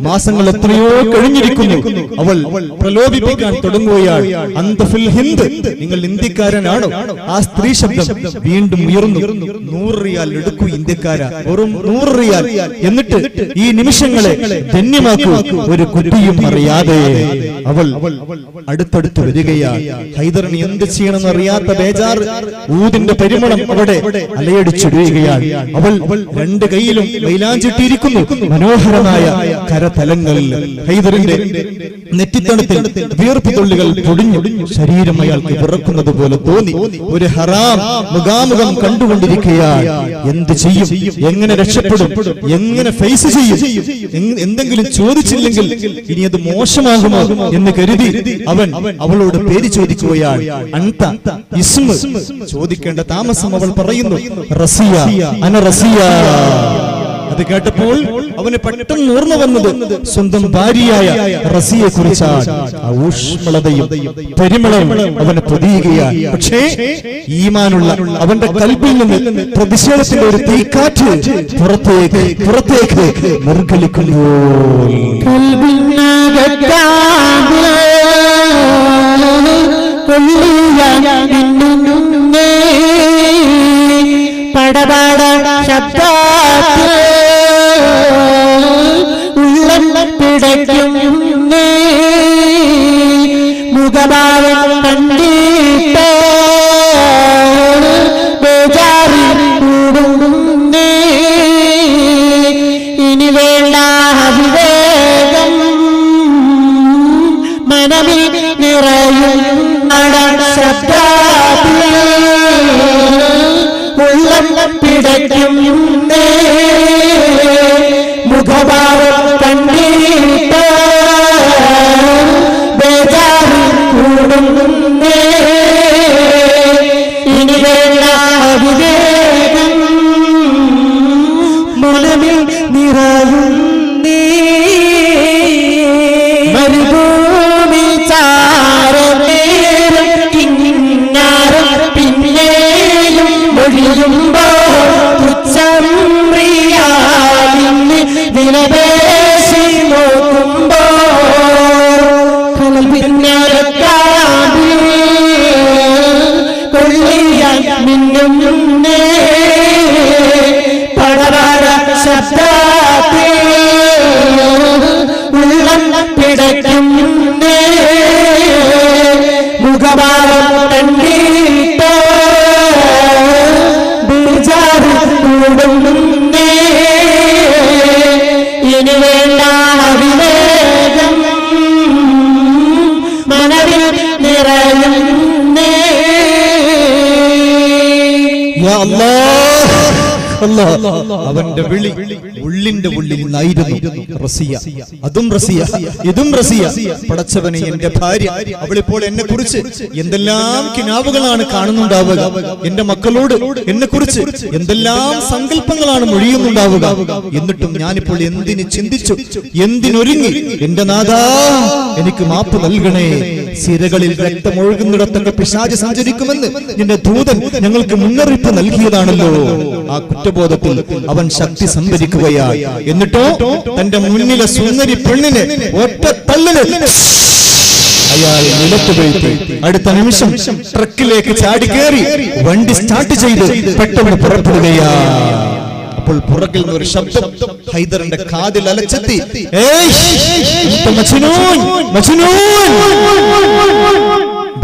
Speaker 1: മാസങ്ങൾ എത്രയോ കഴിഞ്ഞിരിക്കുന്നു. അവൾ പ്രലോഭിപ്പിക്കാൻ തുടങ്ങുകയാണ്. അന്ത ഫിൽ ഹിന്ദ്, നിങ്ങൾ ഇന്ത്യക്കാരനാണോ? ആ സ്ത്രീ ശബ്ദം വീണ്ടും ഉയർന്നു. 100 റിയാൽ എടുക്കൂ ഇന്ത്യക്കാര, വെറും 100 റിയാൽ. എന്നിട്ട് ഈ നിമിഷങ്ങളെ ധന്യമാക്കൂ. ഒരു കുട്ടിയും അറിയാതെ അവൾ അടുത്തടുത്ത് വരികയാണ്. ഹൈദറിന് എന്ത് ചെയ്യണമെന്ന് അറിയാത്ത ബേജാറ്, ഊതിന്റെ പരിമളം അവിടെ അലയടിച്ചിടുകയാണ്. അവൾ 2 കൈയിലും മൈലാഞ്ചിട്ടിരിക്കുന്നു. മനോഹരമായ കരതലങ്ങൾ. ഹൈദറിന്റെ നെറ്റിത്തണത്തിൽ വിയർപ്പ് തുള്ളികൾ പൊടിഞ്ഞു. ശരീരം അയാൾക്ക് വിറക്കുന്നത് പോലെ തോന്നി. ഒരു ഹറാം മുഖാമുഖം കണ്ടുകൊണ്ടിരിക്കുകയാണ്. എന്ത് ചെയ്യും? എങ്ങനെ രക്ഷപ്പെടും? എങ്ങനെ ഫേസ് ചെയ്യും? എന്തെങ്കിലും ചോദിച്ചില്ലെങ്കിൽ ഇനി അത് മോശമാകുമോ എന്ന് കരുതി അവൻ അവളോട് പേര് ചോദിക്കുകയാണ്. അൻത ഇസ്മ. ചോദിക്കേണ്ട താമസം അവൾ പറയുന്നു, റസിയ, അന റസിയ. അത് കേട്ടപ്പോൾ അവന് പെട്ടെന്ന് ഓർമ്മ വന്നത് സ്വന്തം ഭാര്യയായ റസിയെ കുറിച്ചാണ്. ആ ഊഷ്മളതയും പരിമളവും അവനെ പൊതിയുകയാണ്. പക്ഷേ ഈമാനുള്ള അവന്റെ കൽബിൽ നിന്ന് പ്രതിഷേധത്തിന്റെ ഒരു തീക്കാറ്റ് പുറത്തേക്ക് നിർഗളിക്കുമ്പോൾ
Speaker 2: പടപട ശബ്ദത്തിൽ ഉള്ളം പിടയ്ക്കും മുഖഭാവം കണ്ടിട്ട് ബേജാറി കൂടുന്നേ. ഇനി വേണ്ട വിവേകം മനമിൽ നിറയും ശബ്ദത്തിൽ ഉള്ളം പിടയ്ക്കും മുഖഭാവം കണ്ടിട്ട് ബേജാറി കൂടുന്നേ. ഇനി വേണ്ട വിവേകം മനമിൽ നിറയുന്നേ. മരുഭൂമി ചാരനേരം കിന്നാരം പിന്നെയും ഒഴിയുമ്പോ തുച്ഛം പ്രിയാലിന് വിലപേശി നോക്കുമ്പോ കൽപ്പിന്നരക്കാതി കൊള്ളിയാൻ മിന്നും പടപട ശബ്ദത്തിൽ ഉള്ളം പിടയ്ക്കും മുഖഭാവം കണ്ടിട്ട് ബേജാറ് കൂടുന്നേ. ഇനി വേണ്ട വിവേകം മനവിൽ നിറയുന്നേ.
Speaker 1: യാ അല്ലാഹ്, അവന്റെ വിളി ഉള്ളിന്റെ ഉള്ളിൽ നിന്നായിരുന്നു. റസിയ, അതും റസിയ, ഇതും റസിയ. പടച്ചവനെ, എന്റെ ഭാര്യ, അവളിപ്പോൾ എന്നെ കുറിച്ച് എന്തെല്ലാം കിനാവുകളാണ് കാണുന്നുണ്ടാവുക. എന്റെ മക്കളോട് എന്നെ കുറിച്ച് എന്തെല്ലാം സങ്കല്പങ്ങളാണ് മൊഴിയുന്നുണ്ടാവുക. എന്നിട്ടും ഞാനിപ്പോൾ എന്തിന് ചിന്തിച്ചു, എന്തിനൊരുങ്ങി? എന്റെ നാഥാ, എനിക്ക് മാപ്പ് നൽകണേ. സിരകളിൽ രക്തമൊഴുകുന്നിടത്തൊക്കെ പിശാച് സഞ്ചരിക്കുമെന്ന് നിന്റെ ദൂതൻ ഞങ്ങൾക്ക് മുന്നറിയിപ്പ് നൽകിയതാണല്ലോ. ആ കുറ്റബോധത്തിൽ അവൻ ശക്തി സംഭരിക്കുകയാണ്. എന്നിട്ടോ തന്റെ മുന്നിലെ സുന്ദരി പെണ്ണിനെ ഒറ്റ തള്ളിന് അയാൾ നിലത്ത് വീഴ്ത്തി. അടുത്ത നിമിഷം ട്രക്കിലേക്ക് ചാടി കയറി വണ്ടി സ്റ്റാർട്ട് ചെയ്ത് പെട്ടെന്ന് പുറപ്പെടുകയാ. അപ്പോൾ പുറകിൽ നിന്ന് ഒരു ശബ്ദം ഹൈദറിന്റെ കാതിൽ അലച്ചെത്തി.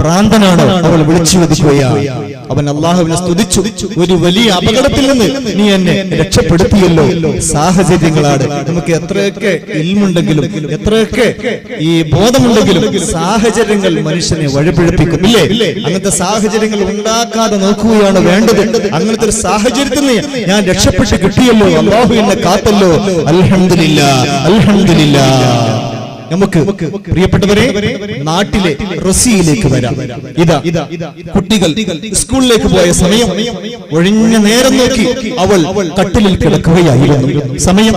Speaker 1: ഭ്രാന്തനാണ്. അവൾ വിളിച്ചു ചോദിക്കുകയാണ്. അവൻ അള്ളാഹുവിനെ സ്തുതിച്ചു. ഒരു വലിയ അപകടത്തിൽ നിന്ന് നീ എന്നെ രക്ഷപ്പെടുത്തിയല്ലോ. സാഹചര്യങ്ങളാണ്. നമുക്ക് എത്രയൊക്കെ ഇൽമുണ്ടെങ്കിലും എത്രയൊക്കെ ഈ ബോധമുണ്ടെങ്കിലും സാഹചര്യങ്ങൾ മനുഷ്യനെ വഴിപിഴപ്പിക്കും, ഇല്ലേ? അങ്ങനത്തെ സാഹചര്യങ്ങൾ ഉണ്ടാക്കാതെ നോക്കുകയാണ് വേണ്ടത്. അങ്ങനത്തെ ഒരു സാഹചര്യത്തിൽ നിന്ന് ഞാൻ രക്ഷപ്പെട്ട് കിട്ടിയല്ലോ, അള്ളാഹു എന്നെ കാത്തല്ലോ, അൽഹംദുലില്ലാഹ് അൽഹംദുലില്ലാഹ്. നമുക്ക് പ്രിയപ്പെട്ടവരെ നാട്ടിലെ റസിയിലേക്ക് വരാം. ഇതാ കുട്ടികൾ സ്കൂളിലേക്ക് പോയ സമയം ഒഴിഞ്ഞ നേരം നോക്കി അവൾ കട്ടിലിൽ കിടക്കുകയായിരുന്നു. സമയം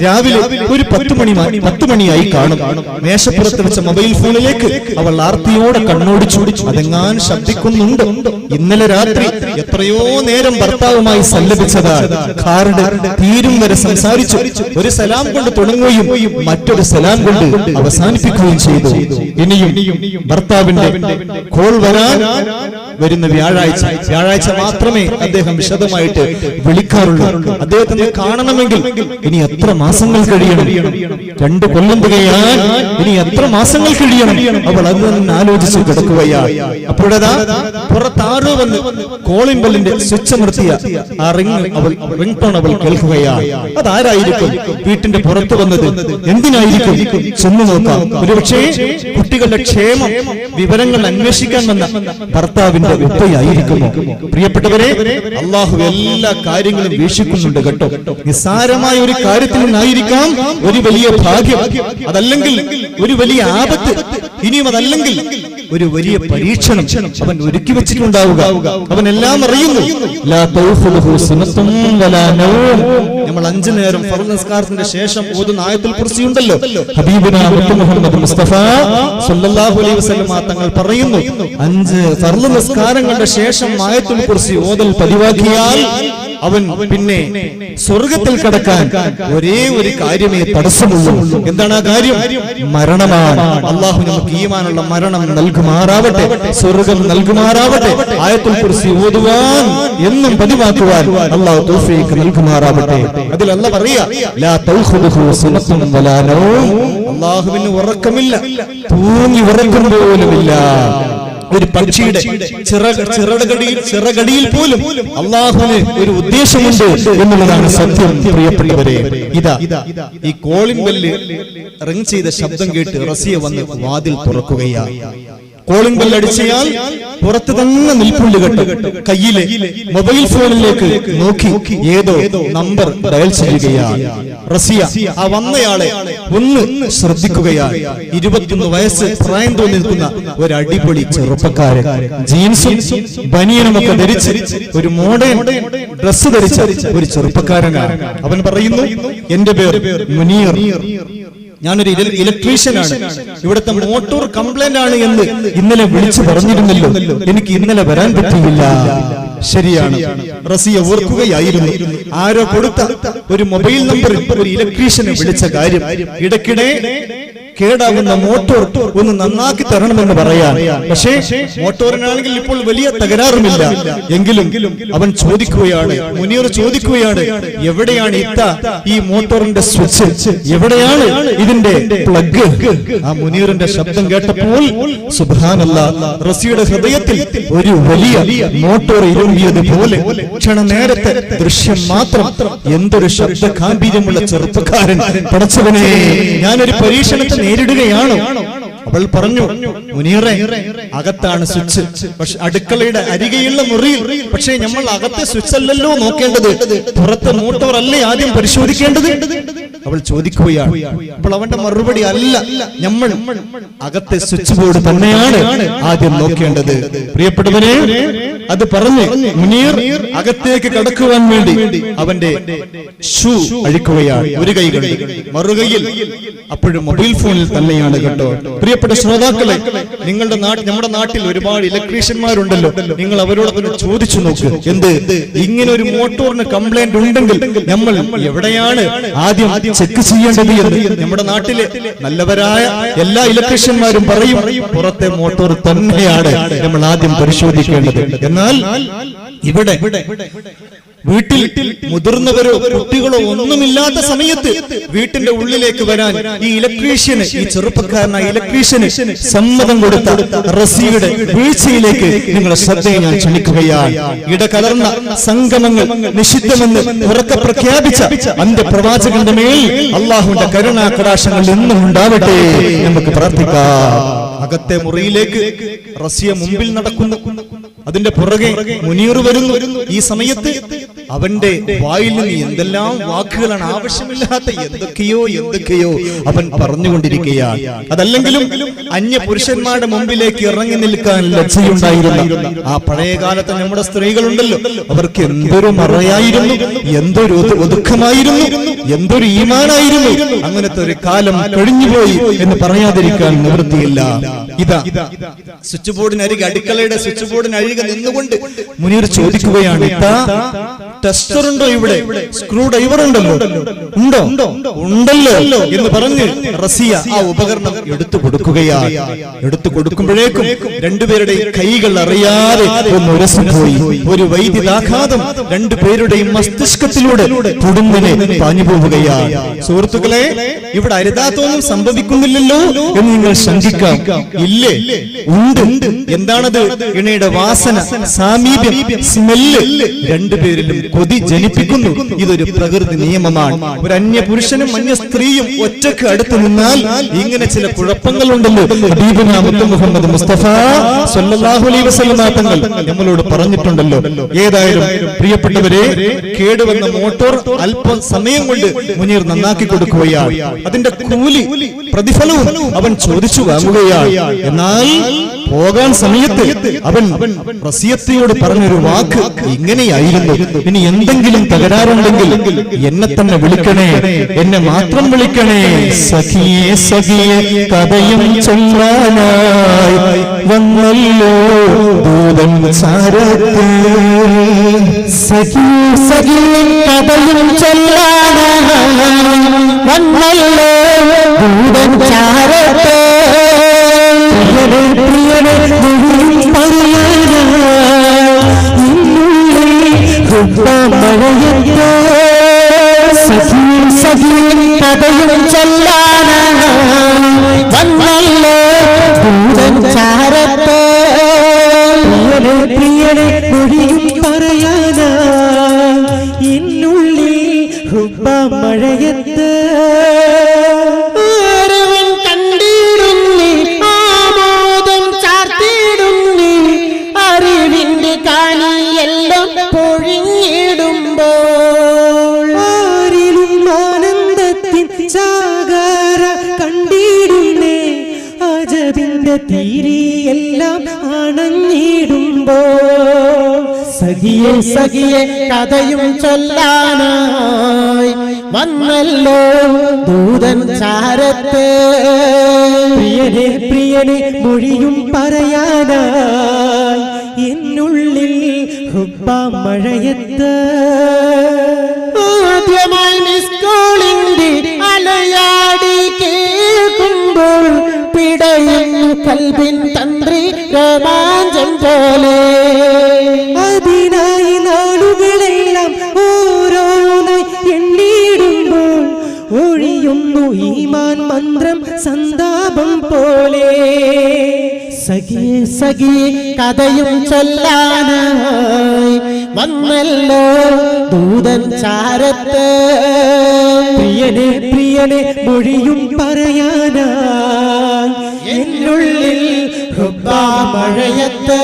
Speaker 1: രാവിലെ ഒരു 10 മണിയായി കാണും. മേശപ്പുറത്ത് വെച്ച മൊബൈൽ ഫോണിലേക്ക് അവൾ ആർത്തിയോടെ കണ്ണോടിച്ചു. അതെങ്ങാൻ ശബ്ദിക്കുന്നുണ്ട്. ഇന്നലെ രാത്രി എത്രയോ നേരം ഭർത്താവുമായി സല്ലപിച്ചതാണ്. കാർഡ് തീരും വരെ സംസാരിച്ചു. ഒരു സലാം കൊണ്ട് തുടങ്ങുകയും മറ്റൊരു സലാം കൊണ്ട് അവസാനിപ്പിക്കുകയും ചെയ്തു. ഇനിയും ഭർത്താവിന്റെ കോൾ വരുന്ന വ്യാഴാഴ്ച മാത്രമേ അദ്ദേഹം വിശദമായിട്ട് വിളിക്കാറുള്ളൂ. അദ്ദേഹത്തിനെ കാണണമെങ്കിൽ ഇനി എത്ര മാസങ്ങൾ കഴിയണം? 2 കൊല്ലം തികയാൻ ഇനി എത്ര മാസങ്ങൾ കഴിയണം? അവൾ അത് തന്നെ ആലോചിച്ച് കിടക്കുകയാണ്. അപ്പോഴതാ പുറത്താരോ വന്ന് കോളിംഗ് ബെല്ലിന്റെ സ്വിച്ച് അമർത്തിയ ആ റിംഗ് ടോൺ അവൾ കേൾക്കുകയാണ്. അതാരായിരിക്കും വീട്ടിന്റെ പുറത്ത് വന്നത്? എന്തിനായിരിക്കും? ചെന്നു നോക്കാം. ഒരുപക്ഷേ കുട്ടികളുടെ ക്ഷേമം വിവരങ്ങൾ അന്വേഷിക്കാൻ വന്ന ഭർത്താവിന്റെ ഉപ്പയായിരിക്കുമോ? പ്രിയപ്പെട്ടവരെ, അള്ളാഹു എല്ലാ കാര്യങ്ങളും വീക്ഷിക്കുന്നുണ്ട് കേട്ടോ. നിസ്സാരമായ ഒരു കാര്യത്തിൽ നിന്നായിരിക്കാം ഒരു വലിയ ഭാഗ്യം, അതല്ലെങ്കിൽ ഒരു വലിയ ആപത്ത്, ഇനിയും അതല്ലെങ്കിൽ ഒരു വലിയ പരീക്ഷണം അവൻ ഒരുക്കി വെച്ചിട്ടുണ്ടാവുക. അവൻ എല്ലാം അറിയുന്നു. നമ്മൾ 5 നേരം ഫർദ് നിസ്കാരത്തിന്റെ ശേഷം ഓതുന്ന ആയത്തുൽ കുർസി ഉണ്ടല്ലോ, ഹബീബുനാ മുഹമ്മദ് മുസ്തഫ സല്ലല്ലാഹു അലൈഹി വസല്ലം തങ്ങൾ പറയുന്നു, 5 ഫർദ് നിസ്കാരങ്ങളുടെ ശേഷം ആയത്തുൽ കുർസി ഓതൽ പതിവാക്കിയാൽ അവൻ പിന്നെ സ്വർഗത്തിൽ കടക്കാൻ ഒരേ ഒരു കാര്യമേ തടസ്സമുള്ളൂ. എന്താണ് ആ കാര്യം? മരണമാണ്. അള്ളാഹു നമുക്ക് ഈമാനുള്ള മരണം നൽകുമാറാവട്ടെ, സ്വർഗം നൽകുമാറാവട്ടെ. ആയത്തുൽ കുർസി ഓതുവാൻ എന്നും പതിവാക്കുവാൻ അള്ളാഹു തൗഫീഖ് നൽകുമാറാവട്ടെ. അതിൽ അല്ലാഹു പറയാ, ലാ തൗഖുദുഹു സുനത്തുൻ വലാ നൗം. അള്ളാഹുവിന് ഉറക്കമില്ല, തൂങ്ങി ഉറക്കം പോലുമില്ല. ഒരു പക്ഷിയുടെ ചിറകടിയിൽ പോലും അള്ളാഹുവിന് ഒരു ഉദ്ദേശമുണ്ട് എന്നുള്ളതാണ് സത്യം. പ്രിയപ്പെട്ടവരെ, ഇതാ ഈ കോളിംഗ് ബെല്ല് റിംഗ് ചെയ്ത ശബ്ദം കേട്ട് റസിയ വന്ന് വാതിൽ തുറക്കുകയാണ്. കോളിംഗ് ബെൽ അടിച്ചയാൾ പുറത്ത് തന്നെ നിൽപ്പുണ്ട് കേട്ടോ. കയ്യിലെ മൊബൈൽ ഫോണിലേക്ക് നോക്കി ഏതോ നമ്പർ ഡയൽ ചെയ്യുകയാണ്. റസിയ ആ വന്നയാളെ ഒന്ന് ശ്രദ്ധിക്കുകയാണ്. 21 വയസ്സ് പ്രായം തോന്നി നിൽക്കുന്ന ഒരു അടിപൊളി ചെറുപ്പക്കാരൻ, ജീൻസും ബനിയനുമൊക്കെ ധരിച്ച് ഒരു മോഡേൺ ഡ്രസ് ധരിച്ച ഒരു ചെറുപ്പക്കാരനാണ്. അവൻ പറയുന്നു, എന്റെ പേര് മുനീർ, ഞാനൊരു ഇലക്ട്രീഷ്യനാണ്, ഇവിടുത്തെ മോട്ടോർ കംപ്ലൈന്റ് ആണ് എന്ന് ഇന്നലെ വിളിച്ചു പറഞ്ഞിരുന്നല്ലോ, എനിക്ക് ഇന്നലെ വരാൻ പറ്റിയില്ല. ശരിയാണ്, റസിയ ഓർക്കുകയായിരുന്നു ആരോ കൊടുത്ത ഒരു മൊബൈൽ നമ്പറിൽ ഒരു ഇലക്ട്രീഷ്യനെ വിളിച്ച കാര്യം. ഇടയ്ക്കിടെ കേടാകുന്ന മോട്ടോർ ഒന്ന് നന്നാക്കി തരണമെന്ന് പറയാൻ. പക്ഷേ മോട്ടോറിനാണെങ്കിൽ ഇപ്പോൾ വലിയ തകരാറുമില്ല. എങ്കിലും അവൻ ചോദിക്കുകയാണ്, മുനീർ ചോദിക്കുകയാണ്, എവിടെയാണ് ഈ മോട്ടോറിന്റെ സ്വിച്ച്, എവിടെയാണ് ഇതിന്റെ പ്ലഗ്? ആ മുനീറിന്റെ ശബ്ദം കേട്ടപ്പോൾ സുബ്ഹാനല്ലാഹ്, റസിയുടെ ഹൃദയത്തിൽ ഒരു വലിയ മോട്ടോർ ഇരുമ്പിയത് പോലെ ക്ഷണനേരത്തെ ദൃശ്യം മാത്രം. എന്തൊരു ശബ്ദ ഗാംഭീര്യമുള്ള ചെറുപ്പക്കാരൻ! പടച്ചവനെ, ഞാനൊരു പരീക്ഷണത്തെ നേരിടുകയാണ്. അവൾ പറഞ്ഞു, മുനീറെ, അകത്താണ് സ്വിച്ച്, പക്ഷെ അടുക്കളയുടെ അരികെയുള്ള മുറിയിൽ. പക്ഷേ നമ്മൾ അകത്തെ സ്വിച്ച് അല്ലല്ലോ നോക്കേണ്ടത്, പുറത്തെ മോട്ടോർ അല്ലേ ആദ്യം പരിശോധിക്കേണ്ടത്? അവൾ ചോദിക്കുകയാണ്. അപ്പോൾ അവന്റെ മറുപടി, അല്ല, നമ്മൾ അകത്തെ സ്വിച്ച് ബോർഡ് തന്നെയാണ് ആദ്യം നോക്കേണ്ടത്. പ്രിയപ്പെട്ടവരെ, അത് പറഞ്ഞ് മുനീർ അകത്തേക്ക് കടക്കുവാൻ വേണ്ടി അവന്റെ ഷൂ അഴിക്കുകയാണ്. ഒരു കൈ കൊണ്ട്, മറുകൈയിൽ അപ്പോഴും മൊബൈൽ ഫോണിൽ തന്നെയാണ് കേട്ടോ. പ്രിയപ്പെട്ട ശ്രോതാക്കളെ, നമ്മുടെ നാട്ടിൽ ഒരുപാട് ഇലക്ട്രീഷ്യന്മാരുണ്ടല്ലോ, നിങ്ങൾ അവരോടൊക്കെ ചോദിച്ചു നോക്ക്, എന്ത് ഇങ്ങനെ ഒരു മോട്ടോറിന് കംപ്ലൈന്റ് ഉണ്ടെങ്കിൽ നമ്മൾ എവിടെയാണ് ആദ്യം ചെക്ക് ചെയ്യേണ്ടത് എന്ന് നമ്മുടെ നാട്ടിലെ നല്ലവരായ എല്ലാ ഇലക്ട്രീഷ്യന്മാരും പറയും. പുറത്തെ മോട്ടോർ തന്നെയാണ് നമ്മൾ ആദ്യം പരിശോധിക്കേണ്ടത്. എന്നാൽ ഇവിടെ വീട്ടിൽ മുതിർന്നവരോ കുട്ടികളോ ഒന്നുമില്ലാത്ത സമയത്ത് വീട്ടിന്റെ ഉള്ളിലേക്ക് വരാൻ ഈ ഇലക്ട്രീഷ്യന്, ഈ ചെറുപ്പക്കാരനായ ഇലക്ട്രീഷ്യന് സമ്മതം കൊടുത്ത റസിയുടെ വീഴ്ചയിലേക്ക് നിങ്ങളെ ശ്രദ്ധയെ ഞാൻ ക്ഷണിക്കുകയാണ്. ഇടകലർന്ന സംഗമങ്ങൾ നിഷിദ്ധമെന്ന് ഉറക്കെ പ്രഖ്യാപിച്ച അന്ത്യപ്രവാചകന്റെ മേൽ അള്ളാഹുവിന്റെ കരുണാ കടാക്ഷങ്ങൾ എന്നും ഉണ്ടാവട്ടെ. നമുക്ക് പ്രാർത്ഥിക്കാം. അകത്തെ മുറിയിലേക്ക് റസിയ മുമ്പിൽ നടക്കുന്നു, അതിന്റെ പുറകെ മുനീർ വരുന്നു. ഈ സമയത്ത് അവന്റെ വായിൽ നിന്ന് എന്തെല്ലാം വാക്കുകളാണ്, ആവശ്യമില്ലാത്ത എന്തൊക്കെയോ അവൻ പറഞ്ഞുകൊണ്ടിരിക്കുകയാണ്. അതല്ലെങ്കിലും അന്യ പുരുഷന്മാരുടെ മുമ്പിലേക്ക് ഇറങ്ങി നിൽക്കാൻ ലജ്ജയുണ്ടായിരുന്നു. ആ പഴയ കാലത്തെ നമ്മുടെ സ്ത്രീകളുണ്ടല്ലോ, അവർക്ക് എന്തൊരു മറയായിരുന്നു, എന്തൊരു ഒതുക്കമായിരുന്നു, എന്തൊരു ഈമാനായിരുന്നു. അങ്ങനത്തെ ഒരു കാലം കഴിഞ്ഞുപോയി എന്ന് പറയാതിരിക്കാൻ നിവൃത്തിയില്ല. ഇതാ സ്വിച്ച് ബോർഡിനരികെ, അടുക്കളയുടെ സ്വിച്ച് ബോർഡിനരികെ നിന്നുകൊണ്ട് മുനീർ ചോദിക്കുകയാണ്, ടെസ്റ്റർ ഉണ്ടോ ഇവിടെ? സ്ക്രൂ ഡ്രൈവർ ഉണ്ടല്ലോ, ഉണ്ടല്ലോ എന്ന് പറഞ്ഞ് റസിയ ആ ഉപകരണം എടുത്തു കൊടുക്കുകയാണ്. എടുത്തു കൊടുക്കുമ്പോഴേക്കും രണ്ടുപേരുടെയും കൈകൾ അറിയാതെ ഒന്ന് ഉരസിപ്പോയി. ഒരു വൈദ്യുതാഘാതം രണ്ടുപേരുടെയും മസ്തിഷ്കത്തിലൂടെ കുടുംബനെ പാഞ്ഞു പോവുകയാണ്. സുഹൃത്തുക്കളെ, ഇവിടെ അരുതാത്തൊന്നും സംഭവിക്കുന്നില്ലല്ലോ എന്ന് നിങ്ങൾ ശങ്കിക്കാം. ഇല്ലേ? ഉണ്ട്. എന്താണത്? ഇണയുടെ വാസന, സാമീപ്യം, സ്മെല്ല് രണ്ടുപേരിലും കൊതി ജനിപ്പിക്കുന്നു. ഇതൊരു പ്രകൃതി നിയമമാണ്. ഒരു അന്യ പുരുഷനും അന്യ സ്ത്രീയും ഒറ്റക്ക് അടുത്ത് നിന്നാൽ ഇങ്ങനെ ചില കുഴപ്പങ്ങളുണ്ടല്ലോ. ഹബീബുനാ മുഹമ്മദ് മുസ്തഫ സ്വല്ലല്ലാഹു അലൈഹി വസല്ലം തങ്ങൾ നമ്മളോട് പറഞ്ഞിട്ടുണ്ടല്ലോ. ഏതായാലും പ്രിയപ്പെട്ടവരെ, കേടുവന്ന മോട്ടോർ അല്പം സമയം കൊണ്ട് മുനീർ നന്നാക്കി കൊടുക്കുകയാണ്. അതിന്റെ കൂലി, പ്രതിഫലവും അവൻ ചോദിച്ചു വാങ്ങുകയാണ്. എന്നാൽ പോകാൻ സമയത്ത് അവൻ റസിയത്തിയോട് പറഞ്ഞൊരു വാക്ക് ഇങ്ങനെയായിരുന്നു, ഇനി എന്തെങ്കിലും തകരാറുണ്ടെങ്കിൽ എന്നെ തന്നെ വിളിക്കണേ, എന്നെ മാത്രം വിളിക്കണേ. സഖിയെ സഖിയെ കഥയും ചൊല്ലാനായി വന്നല്ലോ ദൂതൻ ചാരത്ത്.
Speaker 2: സഖിയെ സഖിയെ കഥയും ചൊല്ലാനായി വന്നല്ലോ ദൂതൻ ചാരത്ത്. പ്രിയനെ സഖിയെ കഥയും ചൊല്ലാനായി വന്നല്ലോ ദൂതൻ ചാരത്ത്.
Speaker 3: പ്രിയനെ മൊഴിയും പറയാനാ എന്നുള്ളിൽ ഹുബ്ബ മഴയത്ത്. തീരിയെല്ലാം അണഞ്ഞിടുമ്പോ
Speaker 2: സഖിയെ സഖിയെ കഥയും ചൊല്ലാനായി വന്നല്ലോ ദൂതൻ ചാരത്ത്.
Speaker 3: പ്രിയനെ പ്രിയനെ മൊഴിയും പറയാനായി എന്നുള്ളിൽ ഹുബ്ബ മഴയത്ത്.
Speaker 2: ആദ്യമായി മിസ് കോളിന്റെ അലയാടി കേൾക്കുമ്പോൾ പിടയുന്നു കൽബിൻ തന്ത്രി രോമാഞ്ചം പോലെ.
Speaker 3: അതിനായി നാളുകളെല്ലാം ഓരോന്നായി എണ്ണിടുമ്പോൾ ഒഴിയുന്നു ഈമാൻ മന്ത്രം സന്താപം പോലെ.
Speaker 2: സഖിയെ സഖിയെ കഥയും ചൊല്ലാനായി വന്നല്ലോ ദൂതൻ ചാരത്ത്.
Speaker 3: പ്രിയനെ പ്രിയനെ മൊഴിയും പറയാനായി
Speaker 2: എന്നുള്ളിൽ ഹുബ്ബ മഴയത്ത്.